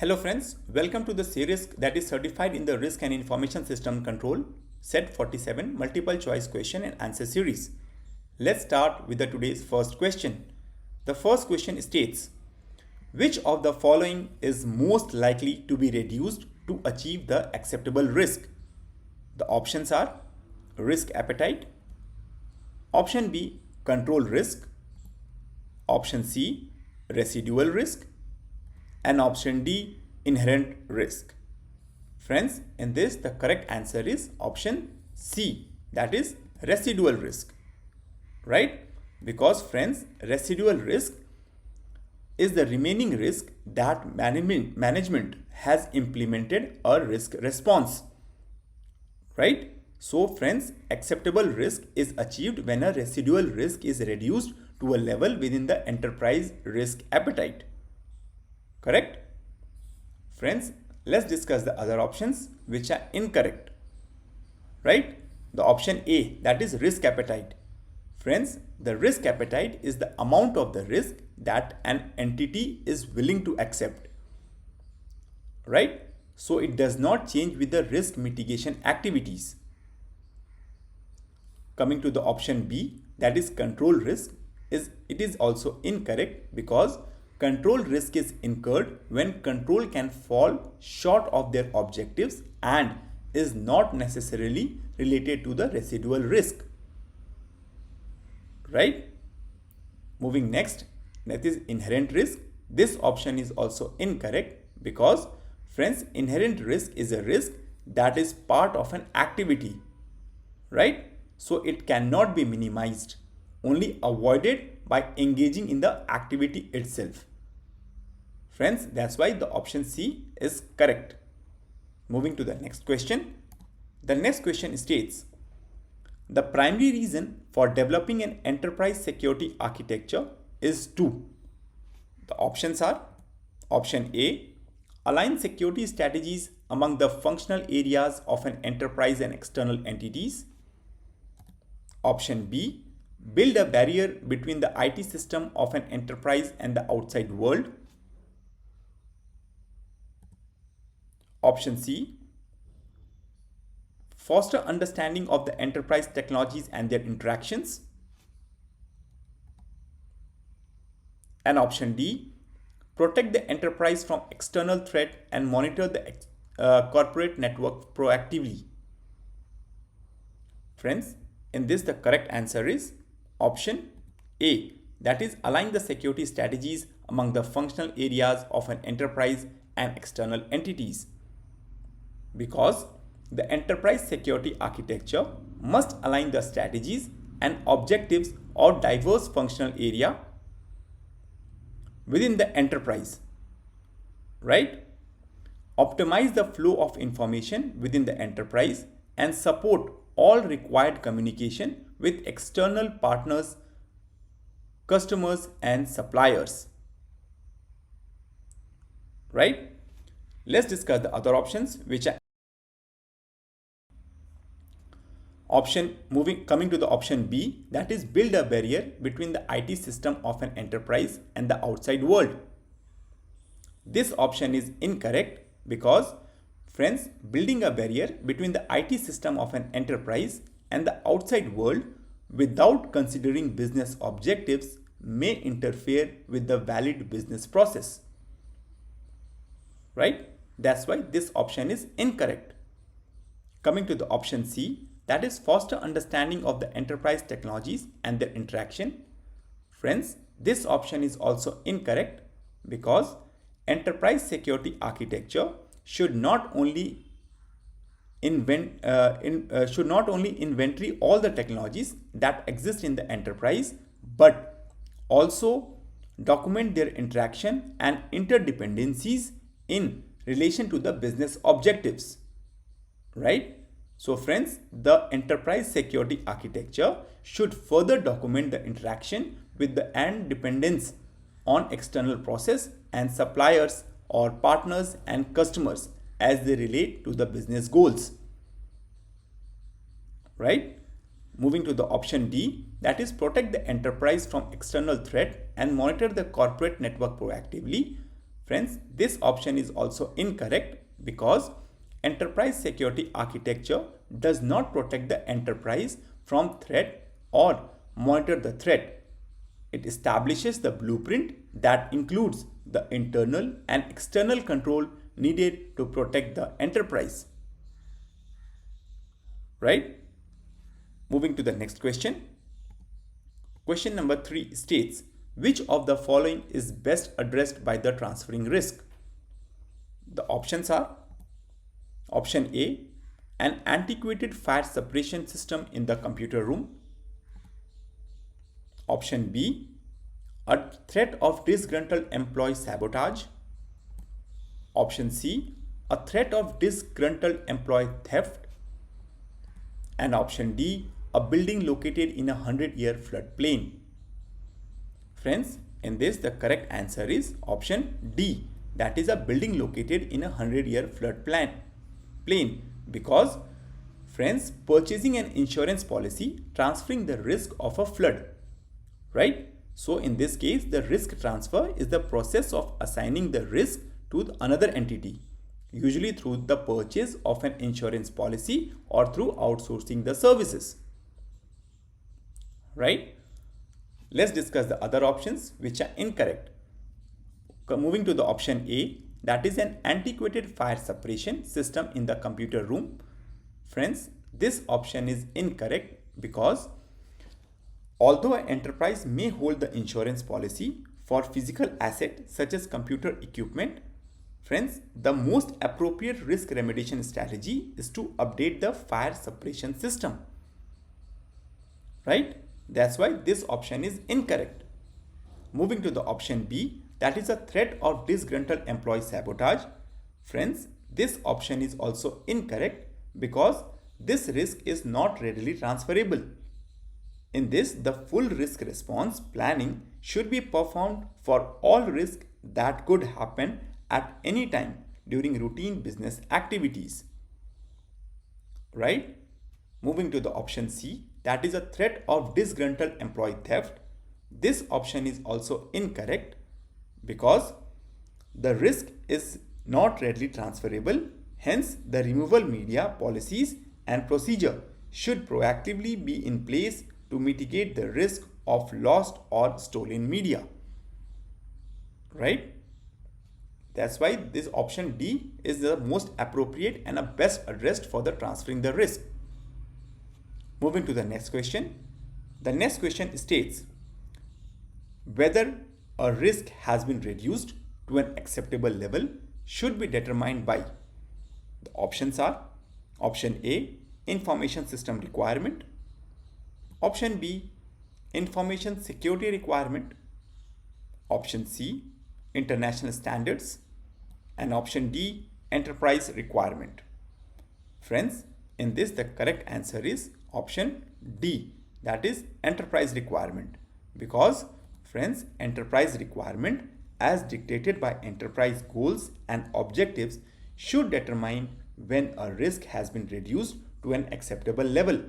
Hello friends, welcome to the series that is certified in the Risk and Information System Control Set 47 multiple choice question and answer series. Let's start with today's first question. The first question states, which of the following is most likely to be reduced to achieve the acceptable risk? The options are risk appetite, option B control risk, option C residual risk, and option D inherent risk. Friends, in this the correct answer is option C, that is residual risk, right? Because friends, residual risk is the remaining risk that management has implemented a risk response, right? So friends, acceptable risk is achieved when a residual risk is reduced to a level within the enterprise risk appetite. Correct? Friends, let's discuss the other options which are incorrect. Right? The option A, that is risk appetite. Friends, the risk appetite is the amount of the risk that an entity is willing to accept. Right? So it does not change with the risk mitigation activities. Coming to the option B, that is control risk, it is also incorrect because control risk is incurred when control can fall short of their objectives and is not necessarily related to the residual risk. Right? Moving next, that is inherent risk. This option is also incorrect because, friends, inherent risk is a risk that is part of an activity. Right? So it cannot be minimized, only avoided by engaging in the activity itself. Friends, that's why the option C is correct. Moving to the next question. The next question states, the primary reason for developing an enterprise security architecture is to. The options are option A, align security strategies among the functional areas of an enterprise and external entities. Option B, build a barrier between the IT system of an enterprise and the outside world. Option C, foster understanding of the enterprise technologies and their interactions. And option D, protect the enterprise from external threat and monitor the corporate network proactively. Friends, in this the correct answer is option A, that is align the security strategies among the functional areas of an enterprise and external entities. Because the enterprise security architecture must align the strategies and objectives of diverse functional area within the enterprise, right? Optimize the flow of information within the enterprise and support all required communication with external partners, customers, and suppliers, right? Let's discuss the other options which are coming to the option B, that is build a barrier between the IT system of an enterprise and the outside world. This option is incorrect because, friends, building a barrier between the IT system of an enterprise and the outside world without considering business objectives may interfere with the valid business process. Right? That's why this option is incorrect. Coming to the option C, that is foster understanding of the enterprise technologies and their interaction. Friends, this option is also incorrect because enterprise security architecture should not only inventory all the technologies that exist in the enterprise, but also document their interaction and interdependencies in relation to the business objectives, right? So friends, the enterprise security architecture should further document the interaction with the and dependence on external process and suppliers or partners and customers as they relate to the business goals, right? Moving to the option D, that is protect the enterprise from external threat and monitor the corporate network proactively. Friends, this option is also incorrect because enterprise security architecture does not protect the enterprise from threat or monitor the threat. It establishes the blueprint that includes the internal and external control needed to protect the enterprise. Right? Moving to the next question. Question number 3 states, which of the following is best addressed by the transferring risk? The options are option A, an antiquated fire suppression system in the computer room. Option B, a threat of disgruntled employee sabotage. Option C, a threat of disgruntled employee theft. And option D, a building located in a 100-year floodplain. Friends, in this the correct answer is option D, that is a building located in a 100-year floodplain. Because friends, purchasing an insurance policy transferring the risk of a flood, right? So in this case, the risk transfer is the process of assigning the risk to another entity, usually through the purchase of an insurance policy or through outsourcing the services, right? Let's discuss the other options which are incorrect. Moving to the option A, that is an antiquated fire suppression system in the computer room. Friends, this option is incorrect because although an enterprise may hold the insurance policy for physical assets such as computer equipment, friends, the most appropriate risk remediation strategy is to update the fire suppression system. Right? That's why this option is incorrect. Moving to the option B, that is a threat of disgruntled employee sabotage. Friends, this option is also incorrect because this risk is not readily transferable. In this, the full risk response planning should be performed for all risks that could happen at any time during routine business activities. Right? Moving to the option C, that is a threat of disgruntled employee theft. This option is also incorrect because the risk is not readily transferable. Hence, the removal media policies and procedure should proactively be in place to mitigate the risk of lost or stolen media. Right? That's why this option D is the most appropriate and a best addressed for the transferring the risk. Moving to the next question. The next question states whether a risk has been reduced to an acceptable level should be determined by. The options are option A, information system requirement. Option B, information security requirement. Option C, international standards. And option D, enterprise requirement. Friends, in this the correct answer is option D, that is enterprise requirement. Because friends, enterprise requirement as dictated by enterprise goals and objectives should determine when a risk has been reduced to an acceptable level.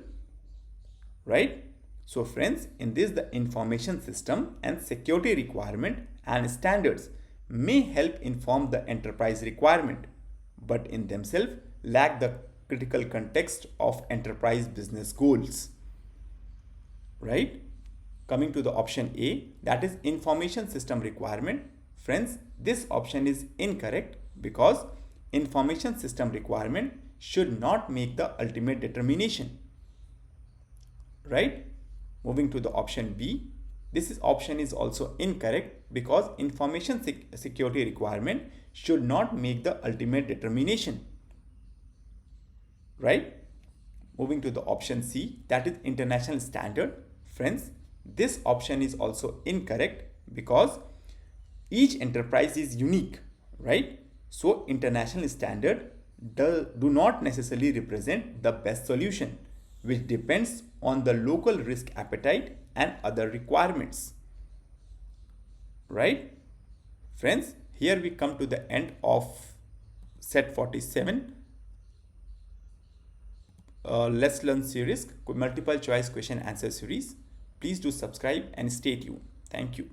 Right? So friends, in this the information system and security requirement and standards may help inform the enterprise requirement, but in themselves lack the critical context of enterprise business goals. Right? Coming to the option A, that is information system requirement. Friends, this option is incorrect because information system requirement should not make the ultimate determination. Right? Moving to the option B, this option is also incorrect because information security requirement should not make the ultimate determination. Right? Moving to the option C, that is international standard. Friends, this option is also incorrect because each enterprise is unique, right? So international standard do not necessarily represent the best solution, which depends on the local risk appetite and other requirements. Right? Friends, here we come to the end of set 47. Let's learn CRISC multiple choice question answer series. Please do subscribe and stay tuned. Thank you.